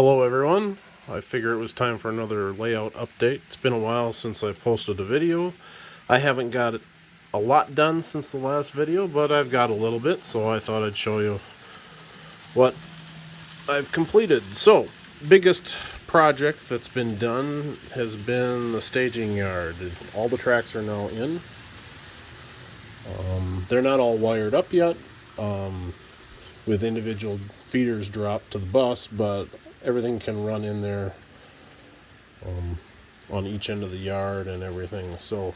Hello everyone, I figure it was time for another layout update. It's been a while since I posted a video. I haven't got a lot done since the last video, but I've got a little bit, so I thought I'd show you what I've completed. So, biggest project that's been done has been the staging yard. All the tracks are now in. They're not all wired up yet, with individual feeders dropped to the bus, but everything can run in there on each end of the yard and everything. So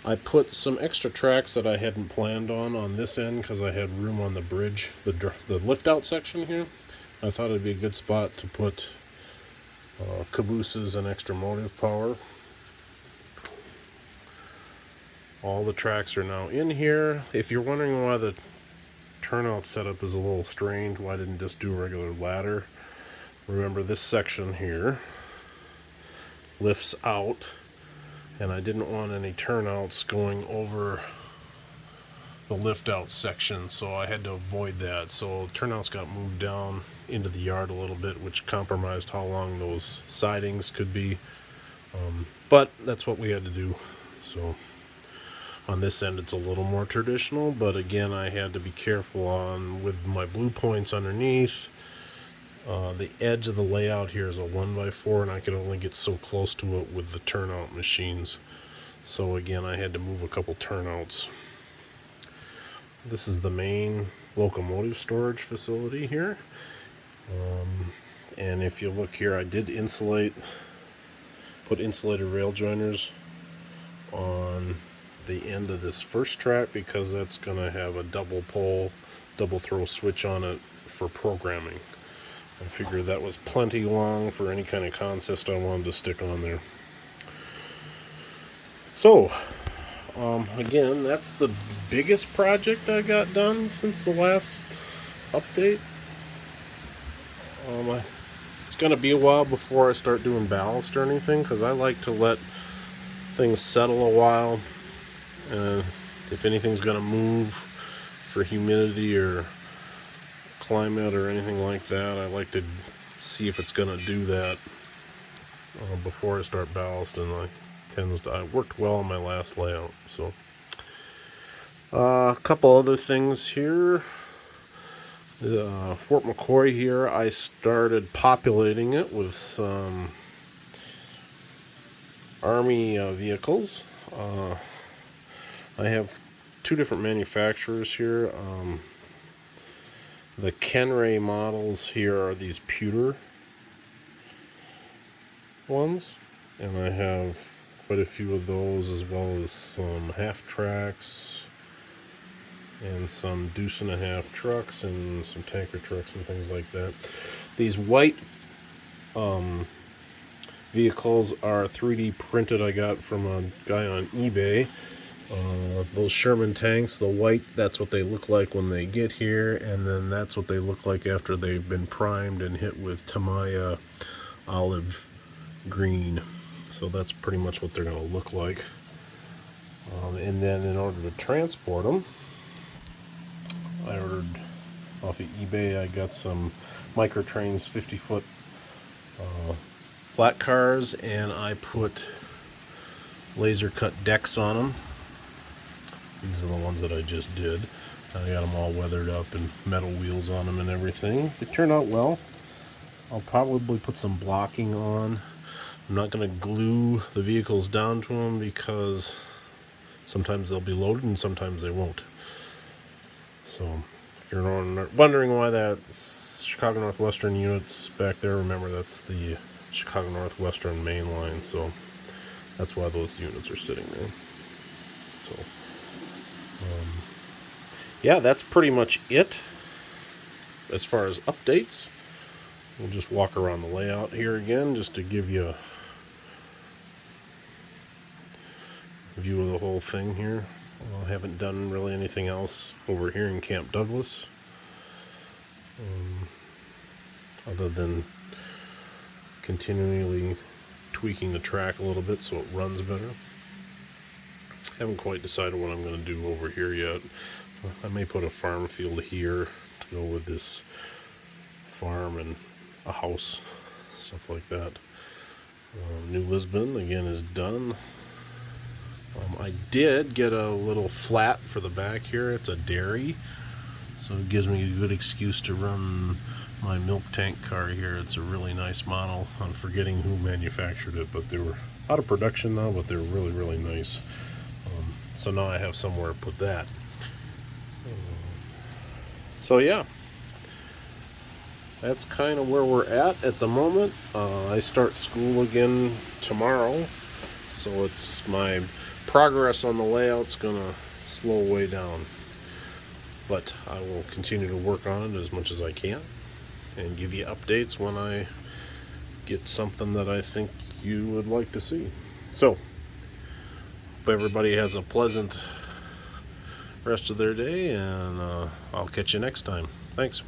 I put some extra tracks that I hadn't planned on this end because I had room on the bridge, the lift out section here. I thought it'd be a good spot to put cabooses and extra motive power. All the tracks are now in here. If you're wondering why the turnout setup is a little strange, why I didn't just do a regular ladder, remember this section here lifts out, and I didn't want any turnouts going over the lift out section, so I had to avoid that. So turnouts got moved down into the yard a little bit, which compromised how long those sidings could be, but that's what we had to do. So on this end it's a little more traditional, but again I had to be careful on with my blue points underneath. The edge of the layout here is a 1x4, and I could only get so close to it with the turnout machines. So again, I had to move a couple turnouts. This is the main locomotive storage facility here. And if you look here, I did put insulated rail joiners on the end of this first track because that's going to have a double pole, double throw switch on it for programming. I figured that was plenty long for any kind of consist I wanted to stick on there. So, again, that's the biggest project I got done since the last update. It's going to be a while before I start doing ballast or anything, because I like to let things settle a while. If anything's going to move for humidity or climate or anything like that, I like to see if it's going to do that before I start ballasting. I worked well on my last layout. So a couple other things here. Fort McCoy here, I started populating it with some Army vehicles. I have two different manufacturers here. The Kenray models here are these pewter ones, and I have quite a few of those, as well as some half tracks and some deuce and a half trucks and some tanker trucks and things like that. These white vehicles are 3D printed. I got from a guy on eBay. Those Sherman tanks, the white, that's what they look like when they get here, and then that's what they look like after they've been primed and hit with Tamiya olive green. So that's pretty much what they're going to look like. And then in order to transport them, I ordered off of eBay, I got some Microtrains 50-foot flat cars, and I put laser cut decks on them. These are the ones that I just did. I got them all weathered up and metal wheels on them and everything. They turned out well. I'll probably put some blocking on. I'm not going to glue the vehicles down to them because sometimes they'll be loaded and sometimes they won't. So if you're wondering why that Chicago Northwestern unit's back there, remember that's the Chicago Northwestern main line. So that's why those units are sitting there. So yeah, that's pretty much it as far as updates. We'll just walk around the layout here again just to give you a view of the whole thing here. I haven't done really anything else over here in Camp Douglas other than continually tweaking the track a little bit so it runs better. Haven't quite decided what I'm going to do over here yet. I may put a farm field here to go with this farm and a house stuff like that. New Lisbon again is done. I did get a little flat for the back here. It's a dairy, so it gives me a good excuse to run my milk tank car here. It's a really nice model. I'm forgetting who manufactured it, but they were out of production now, but they're really, really nice. So now I have somewhere to put that. So yeah, that's kind of where we're at the moment. I start school again tomorrow, so it's my progress on the layout's gonna slow way down, but I will continue to work on it as much as I can and give you updates when I get something that I think you would like to see. So hope everybody has a pleasant rest of their day, and I'll catch you next time. Thanks.